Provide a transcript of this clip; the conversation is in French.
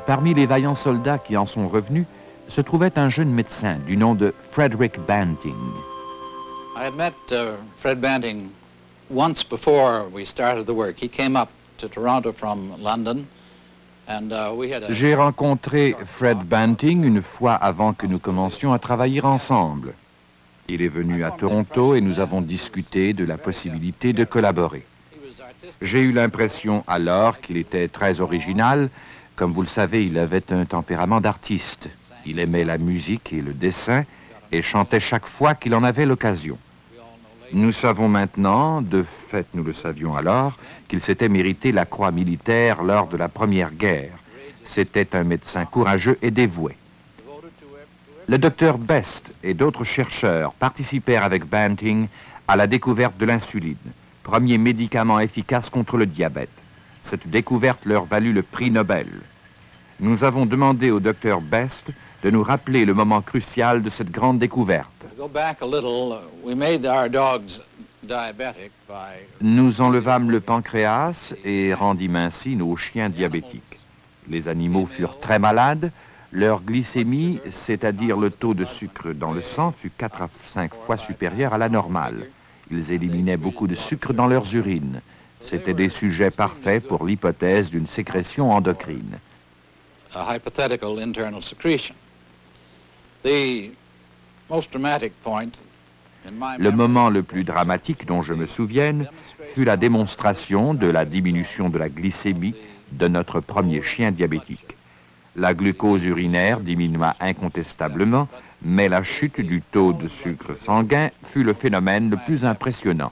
Parmi les vaillants soldats qui en sont revenus, se trouvait un jeune médecin du nom de Frederick Banting. I had met Fred Banting once before we started the work. He came up to Toronto from London. J'ai rencontré Fred Banting une fois avant que nous commencions à travailler ensemble. Il est venu à Toronto et nous avons discuté de la possibilité de collaborer. J'ai eu l'impression alors qu'il était très original. Comme vous le savez, il avait un tempérament d'artiste. Il aimait la musique et le dessin et chantait chaque fois qu'il en avait l'occasion. Nous savons maintenant, de fait nous le savions alors, qu'il s'était mérité la croix militaire lors de la Première Guerre. C'était un médecin courageux et dévoué. Le docteur Best et d'autres chercheurs participèrent avec Banting à la découverte de l'insuline, premier médicament efficace contre le diabète. Cette découverte leur valut le prix Nobel. Nous avons demandé au docteur Best de nous rappeler le moment crucial de cette grande découverte. Nous enlevâmes le pancréas et rendîmes ainsi nos chiens diabétiques. Les animaux furent très malades, leur glycémie, c'est-à-dire le taux de sucre dans le sang, fut 4 à 5 fois supérieur à la normale. Ils éliminaient beaucoup de sucre dans leurs urines. C'étaient des sujets parfaits pour l'hypothèse d'une sécrétion endocrine. Le moment le plus dramatique dont je me souvienne fut la démonstration de la diminution de la glycémie de notre premier chien diabétique. La glucose urinaire diminua incontestablement, mais la chute du taux de sucre sanguin fut le phénomène le plus impressionnant.